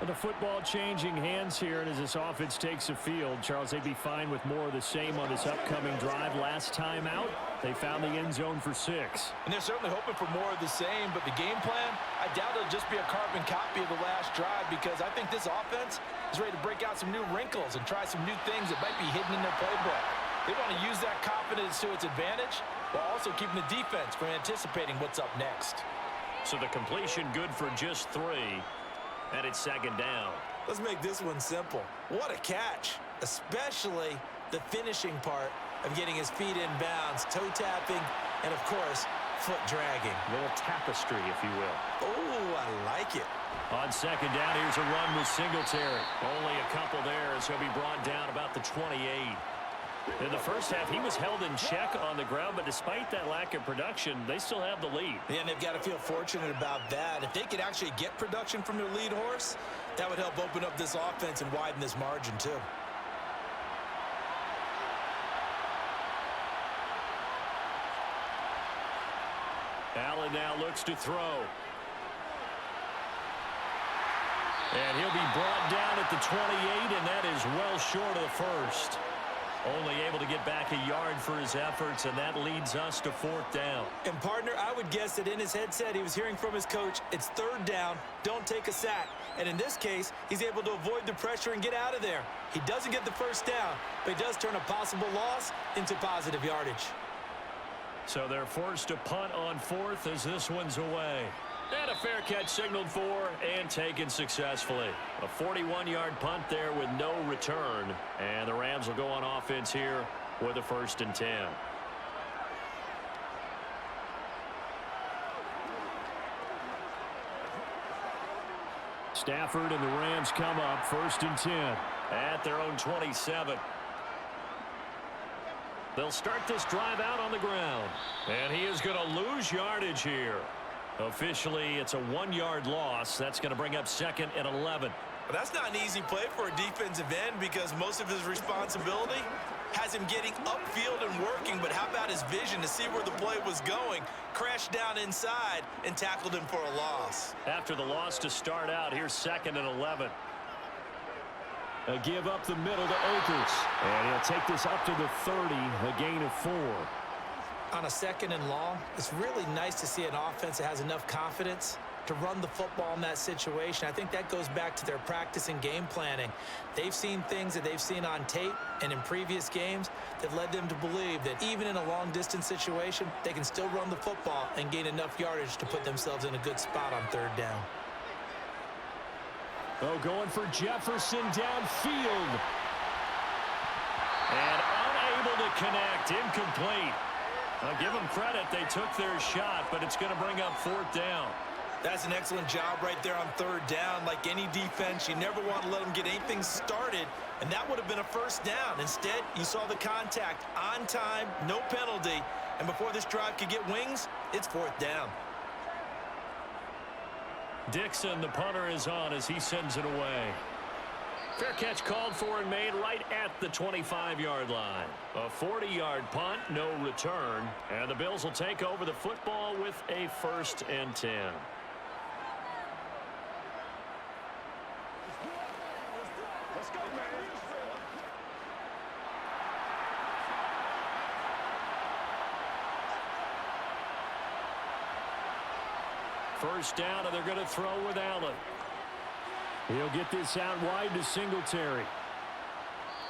The football changing hands here, and as this offense takes the field, Charles, they'd be fine with more of the same on this upcoming drive. Last time out, they found the end zone for 6. And they're certainly hoping for more of the same, but the game plan, I doubt it'll just be a carbon copy of the last drive, because I think this offense is ready to break out some new wrinkles and try some new things that might be hidden in their playbook. They want to use that confidence to its advantage while also keeping the defense from anticipating what's up next. So the completion good for just 3. And it's second down. Let's make this one simple. What a catch, especially the finishing part of getting his feet in bounds, toe tapping, and of course, foot dragging. A little tapestry, if you will. Oh, I like it. On second down, here's a run with Singletary. Only a couple there as he'll be brought down about the 28. In the first half, he was held in check on the ground, but despite that lack of production, they still have the lead. Yeah, and they've got to feel fortunate about that. If they could actually get production from their lead horse, that would help open up this offense and widen this margin, too. Allen now looks to throw. And he'll be brought down at the 28, and that is well short of the first. Only able to get back a yard for his efforts, and that leads us to 4th down. And, partner, I would guess that in his headset he was hearing from his coach, it's 3rd down, don't take a sack. And in this case, he's able to avoid the pressure and get out of there. He doesn't get the first down, but he does turn a possible loss into positive yardage. So they're forced to punt on 4th as this one's away. And a fair catch signaled for and taken successfully. A 41-yard punt there with no return. And the Rams will go on offense here with a 1st and 10. Stafford and the Rams come up 1st and 10 at their own 27. They'll start this drive out on the ground. And he is going to lose yardage here. Officially, it's a 1-yard loss. That's going to bring up 2nd and 11. But that's not an easy play for a defensive end because most of his responsibility has him getting upfield and working. But how about his vision to see where the play was going? Crashed down inside and tackled him for a loss. After the loss to start out, here's 2nd and 11. A give up the middle to Akers. And he'll take this up to the 30, a gain of 4. On a 2nd and long, it's really nice to see an offense that has enough confidence to run the football in that situation. I think that goes back to their practice and game planning. They've seen things that they've seen on tape and in previous games that led them to believe that even in a long-distance situation, they can still run the football and gain enough yardage to put themselves in a good spot on 3rd down. Oh, going for Jefferson downfield. And unable to connect, incomplete. I'll give them credit. They took their shot, but it's going to bring up 4th down. That's an excellent job right there on 3rd down. Like any defense, you never want to let them get anything started, and that would have been a 1st down. Instead, you saw the contact on time, no penalty, and before this drive could get wings, it's 4th down. Dixon, the punter, is on as he sends it away. Fair catch called for and made right at the 25-yard line. A 40-yard punt, no return. And the Bills will take over the football with a 1st and 10. Let's go, man. First down, and they're going to throw with Allen. He'll get this out wide to Singletary.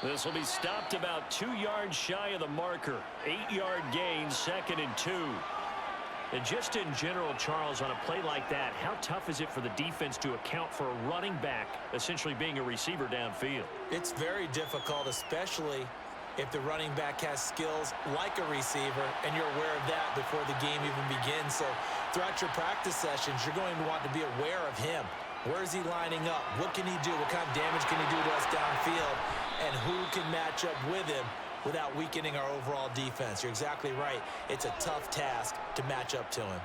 This will be stopped about 2 yards shy of the marker. 8-yard gain, 2nd and 2. And just in general, Charles, on a play like that, how tough is it for the defense to account for a running back essentially being a receiver downfield? It's very difficult, especially if the running back has skills like a receiver, and you're aware of that before the game even begins. So throughout your practice sessions, you're going to want to be aware of him. Where is he lining up? What can he do? What kind of damage can he do to us downfield? And who can match up with him without weakening our overall defense? You're exactly right. It's a tough task to match up to him.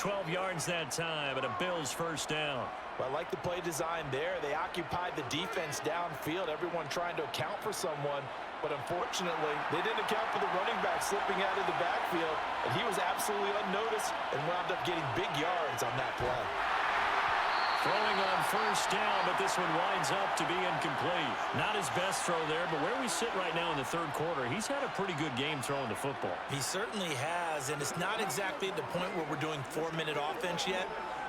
12 yards that time, and a Bills first down. Well, I like the play design there. They occupied the defense downfield, everyone trying to account for someone. But unfortunately, they didn't account for the running back slipping out of the backfield, and he was absolutely unnoticed and wound up getting big yards on that play. Throwing on first down, but this one winds up to be incomplete. Not his best throw there, but where we sit right now in the third quarter, he's had a pretty good game throwing the football. He certainly has, and it's not exactly at the point where we're doing 4-minute offense yet,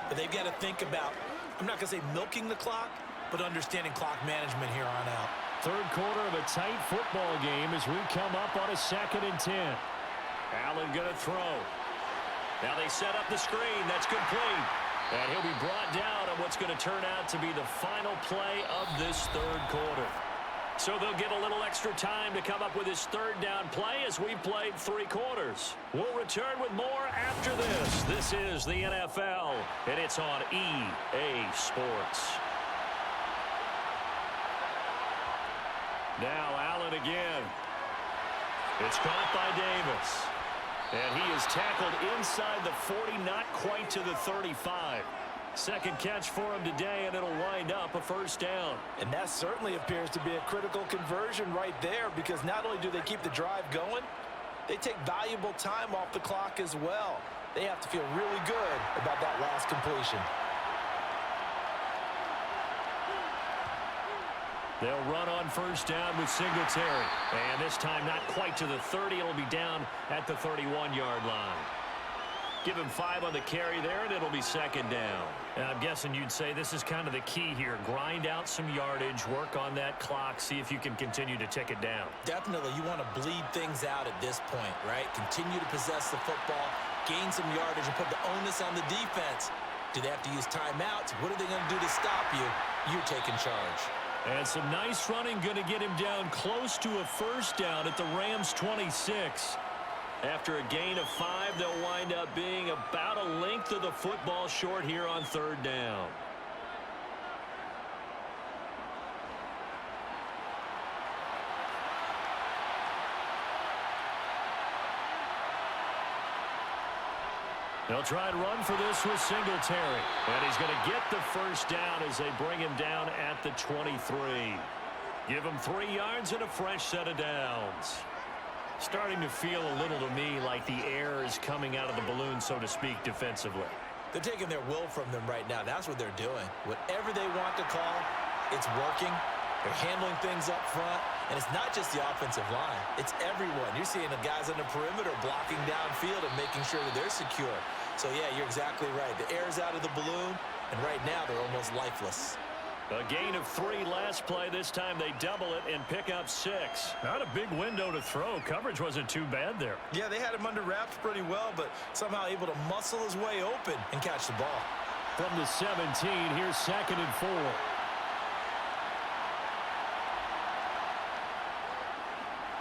but they've got to think about, I'm not going to say milking the clock, but understanding clock management here on out. Third quarter of a tight football game as we come up on a 2nd and 10. Allen going to throw. Now they set up the screen. That's complete. And he'll be brought down on what's going to turn out to be the final play of this third quarter. So they'll get a little extra time to come up with his third down play as we've played 3 quarters. We'll return with more after this. This is the NFL, and it's on EA Sports. Now Allen again. It's caught by Davis. And he is tackled inside the 40, not quite to the 35. Second catch for him today, and it'll wind up a first down. And that certainly appears to be a critical conversion right there, because not only do they keep the drive going, they take valuable time off the clock as well. They have to feel really good about that last completion. They'll run on first down with Singletary. And this time not quite to the 30. It'll be down at the 31-yard line. Give him 5 on the carry there, and it'll be second down. And I'm guessing you'd say this is kind of the key here. Grind out some yardage, work on that clock, see if you can continue to tick it down. Definitely, you want to bleed things out at this point, right? Continue to possess the football, gain some yardage, and put the onus on the defense. Do they have to use timeouts? What are they going to do to stop you? You're taking charge. And some nice running, going to get him down close to a first down at the Rams' 26. After a gain of 5, they'll wind up being about a length of the football short here on third down. They'll try and run for this with Singletary. And he's going to get the first down as they bring him down at the 23. Give him 3 yards and a fresh set of downs. Starting to feel a little to me like the air is coming out of the balloon, so to speak, defensively. They're taking their will from them right now. That's what they're doing. Whatever they want to call, it's working. They're handling things up front. And it's not just the offensive line. It's everyone. You're seeing the guys on the perimeter blocking downfield and making sure that they're secure. So, yeah, you're exactly right. The air's out of the balloon, and right now they're almost lifeless. A gain of 3 last play. This time they double it and pick up 6. Not a big window to throw. Coverage wasn't too bad there. Yeah, they had him under wraps pretty well, but somehow able to muscle his way open and catch the ball. From the 17, here's 2nd and 4.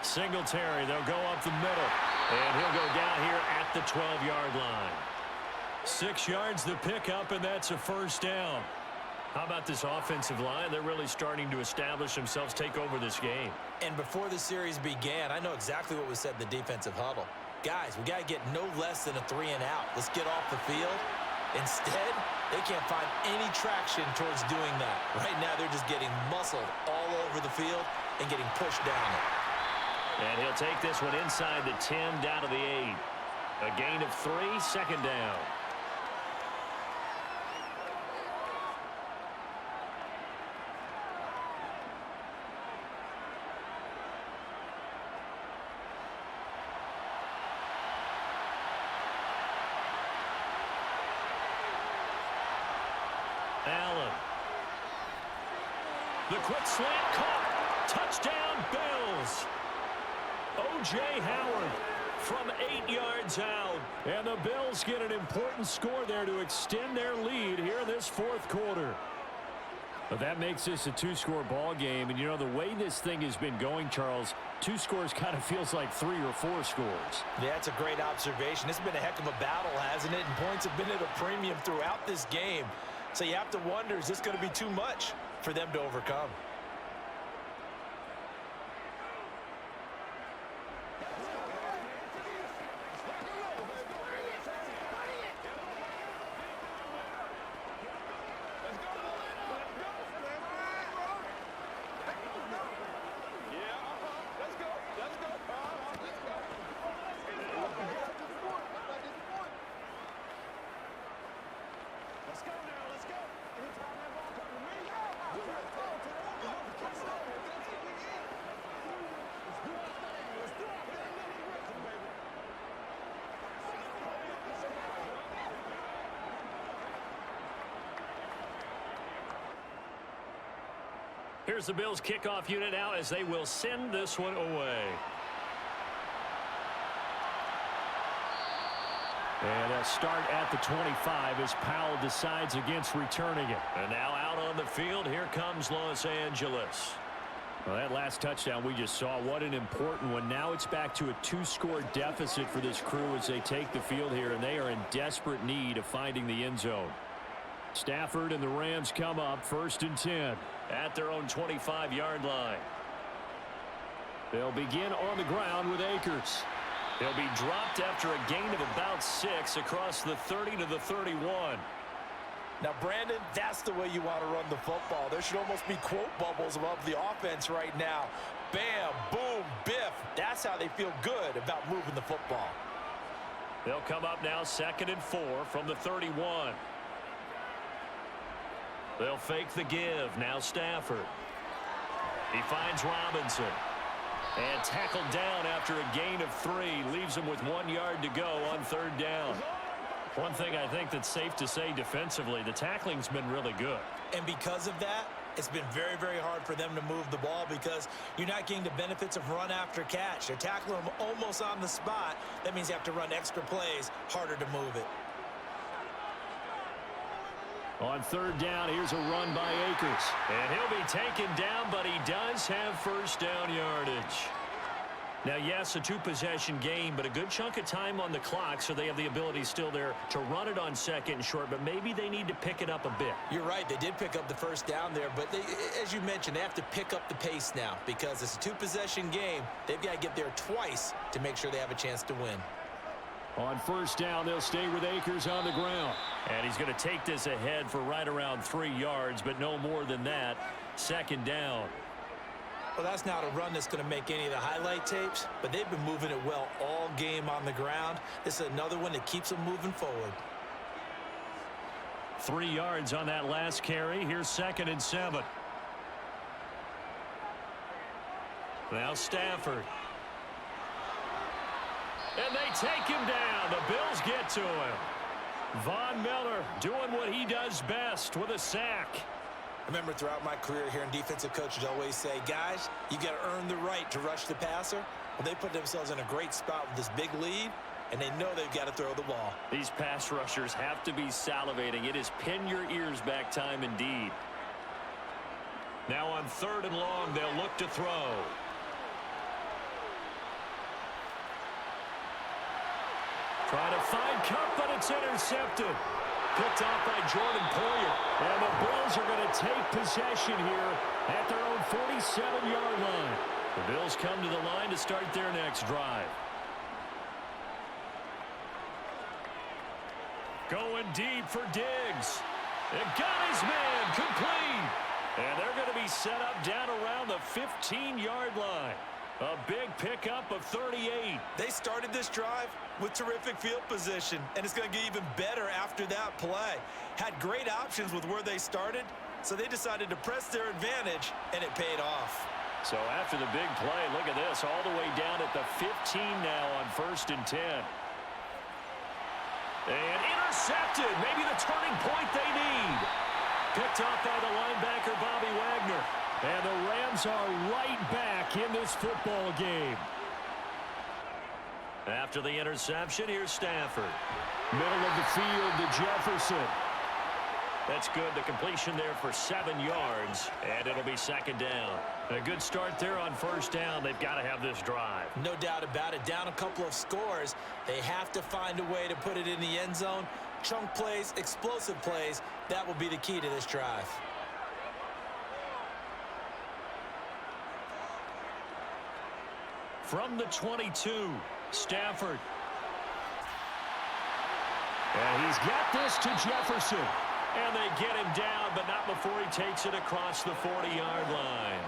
Singletary, they'll go up the middle. And he'll go down here at the 12-yard line. 6 yards the pickup, and that's a first down. How about this offensive line? They're really starting to establish themselves, take over this game. And before the series began, I know exactly what was said in the defensive huddle. Guys, we got to get no less than a 3 and out. Let's get off the field. Instead, they can't find any traction towards doing that. Right now, they're just getting muscled all over the field and getting pushed down it. And he'll take this one inside the 10, down to the 8. A gain of 3, second down. Allen. The quick slant caught. Touchdown, Bills. O.J. Howard from 8 yards out. And the Bills get an important score there to extend their lead here in this fourth quarter. But that makes this a 2-score ball game. And, you know, the way this thing has been going, Charles, 2 scores kind of feels like 3 or 4 scores. Yeah, that's a great observation. It's been a heck of a battle, hasn't it? And points have been at a premium throughout this game. So you have to wonder, is this going to be too much for them to overcome? Here's the Bills kickoff unit now as they will send this one away. And a start at the 25 as Powell decides against returning it. And now out on the field, here comes Los Angeles. Well, that last touchdown we just saw, what an important one. Now it's back to a 2-score deficit for this crew as they take the field here, and they are in desperate need of finding the end zone. Stafford and the Rams come up 1st and 10. At their own 25-yard line. They'll begin on the ground with Akers. He'll be dropped after a gain of about 6 across the 30 to the 31. Now, Brandon, that's the way you want to run the football. There should almost be quote bubbles above the offense right now. Bam, boom, biff. That's how they feel good about moving the football. They'll come up now 2nd and 4 from the 31. They'll fake the give. Now Stafford. He finds Robinson. And tackled down after a gain of 3. Leaves him with 1 yard to go on 3rd down. One thing I think that's safe to say defensively, the tackling's been really good. And because of that, it's been very, very hard for them to move the ball because you're not getting the benefits of run after catch. They're tackling them almost on the spot. That means you have to run extra plays, harder to move it. On 3rd down, here's a run by Akers. And he'll be taken down, but he does have 1st down yardage. Now, yes, a 2-possession game, but a good chunk of time on the clock, so they have the ability still there to run it on 2nd and short, but maybe they need to pick it up a bit. You're right. They did pick up the 1st down there, but as you mentioned, they have to pick up the pace now because it's a 2-possession game. They've got to get there twice to make sure they have a chance to win. On 1st down, they'll stay with Akers on the ground. And he's going to take this ahead for right around 3 yards, but no more than that. 2nd down. Well, that's not a run that's going to make any of the highlight tapes, but they've been moving it well all game on the ground. This is another one that keeps them moving forward. 3 yards on that last carry. Here's 2nd and 7. Now Stafford. And they take him down. The Bills get to him. Von Miller doing what he does best with a sack. Remember, throughout my career here in defensive coaches always say, guys, you got to earn the right to rush the passer. Well, they put themselves in a great spot with this big lead, and they know they've got to throw the ball. These pass rushers have to be salivating. It is pin your ears back time indeed. Now on 3rd and long, they'll look to throw. Trying to find Cup, but it's intercepted. Picked off by Jordan Poyer. And the Bills are going to take possession here at their own 47-yard line. The Bills come to the line to start their next drive. Going deep for Diggs. And got his man complete. And they're going to be set up down around the 15-yard line. A big pickup of 38. They started this drive with terrific field position, and it's going to get even better after that play. Had great options with where they started, so they decided to press their advantage, and it paid off. So after the big play, look at this, all the way down at the 15 now on 1st and 10. And intercepted, maybe the turning point they need. Picked off by the linebacker, Bobby Wagner. And the Rams are right back in this football game. After the interception, here's Stafford. Middle of the field to Jefferson. That's good. The completion there for 7 yards, and it'll be 2nd down. A good start there on 1st down. They've got to have this drive. No doubt about it. Down a couple of scores. They have to find a way to put it in the end zone. Chunk plays, explosive plays. That will be the key to this drive. From the 22, Stafford. And he's got this to Jefferson. And they get him down, but not before he takes it across the 40-yard line.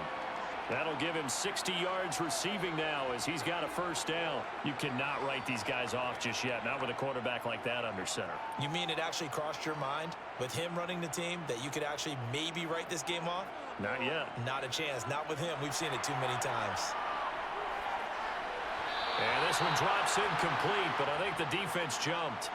That'll give him 60 yards receiving now as he's got a 1st down. You cannot write these guys off just yet, not with a quarterback like that under center. You mean it actually crossed your mind with him running the team that you could actually maybe write this game off? Not yet. Not a chance. Not with him. We've seen it too many times. And this one drops incomplete, but I think the defense jumped.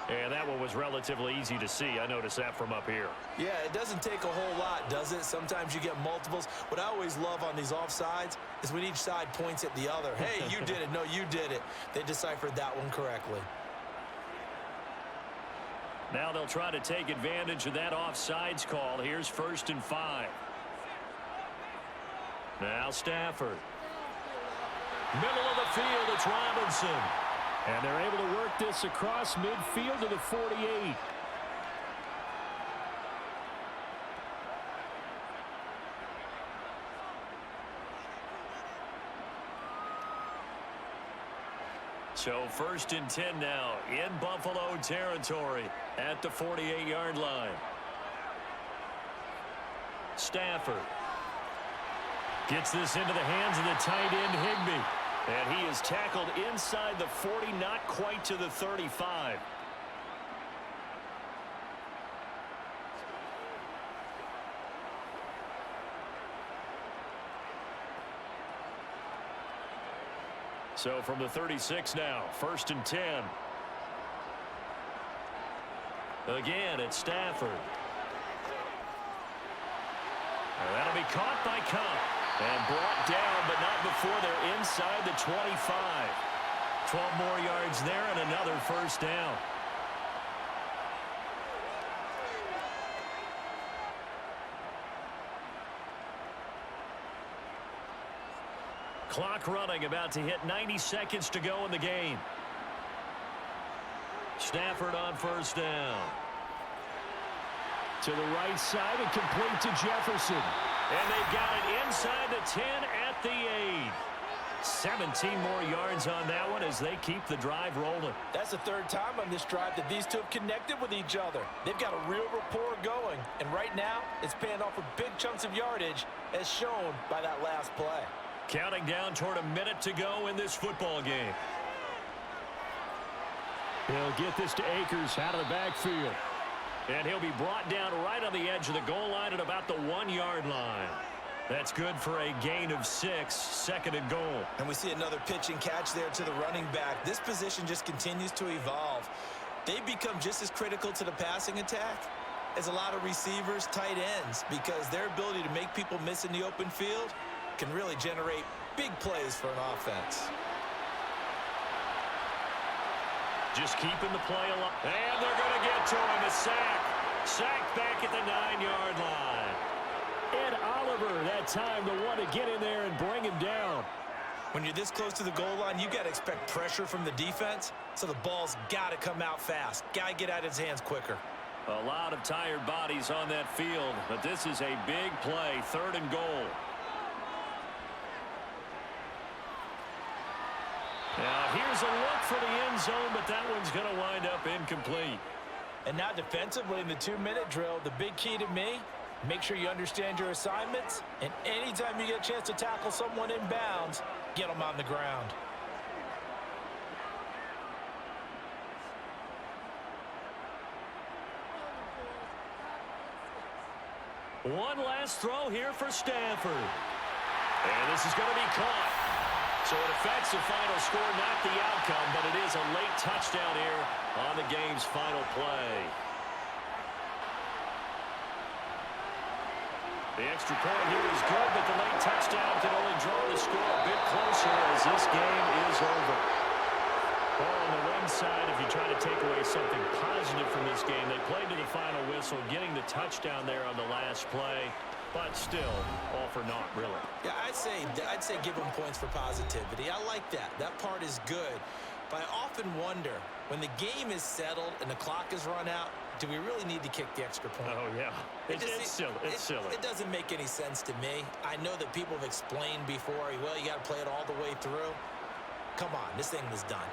And that one was relatively easy to see. I noticed that from up here. Yeah, it doesn't take a whole lot, does it? Sometimes you get multiples. What I always love on these offsides is when each side points at the other. Hey, you did it. No, you did it. They deciphered that one correctly. Now they'll try to take advantage of that offsides call. Here's 1st and 5. Now Stafford. Middle of the field, it's Robinson. And they're able to work this across midfield to the 48. So 1st and 10 now in Buffalo territory at the 48-yard line. Stafford gets this into the hands of the tight end Higbee. And he is tackled inside the 40, not quite to the 35. So from the 36 now, 1st and 10. Again, it's Stafford. And that'll be caught by Cup. And brought down, but not before they're inside the 25. 12 more yards there and another 1st down. Clock running, about to hit 90 seconds to go in the game. Stafford on 1st down. To the right side and complete to Jefferson. And they've got it inside the 10 at the 8. 17 more yards on that one as they keep the drive rolling. That's the 3rd time on this drive that these two have connected with each other. They've got a real rapport going. And right now, it's paying off with big chunks of yardage as shown by that last play. Counting down toward a minute to go in this football game. He'll get this to Akers out of the backfield. And he'll be brought down right on the edge of the goal line at about the 1-yard line. That's good for a gain of 6, 2nd and goal. And we see another pitch and catch there to the running back. This position just continues to evolve. They become just as critical to the passing attack as a lot of receivers, tight ends, because their ability to make people miss in the open field can really generate big plays for an offense. Just keeping the play alive. And they're going to get to him. A sack. Sack back at the 9-yard line. And Oliver, that time, the one to get in there and bring him down. When you're this close to the goal line, you got to expect pressure from the defense, so the ball's got to come out fast. Got to get out of his hands quicker. A lot of tired bodies on that field, but this is a big play, 3rd and goal. Now, here's a look for the end zone, but that one's going to wind up incomplete. And now defensively in the 2-minute drill, the big key to me, make sure you understand your assignments, and anytime you get a chance to tackle someone in bounds, get them on the ground. One last throw here for Stafford. And this is going to be caught. So it affects the final score, not the outcome, but it is a late touchdown here on the game's final play. The extra point here is good, but the late touchdown can only draw the score a bit closer as this game is over. Well, on the one side, if you try to take away something positive from this game, they played to the final whistle, getting the touchdown there on the last play. But still, all for naught, really. Yeah, I'd say give them points for positivity. I like that. That part is good. But I often wonder, when the game is settled and the clock is run out, do we really need to kick the extra point? Oh, yeah. It's silly. It's silly. It doesn't make any sense to me. I know that people have explained before, well, you got to play it all the way through. Come on, this thing was done.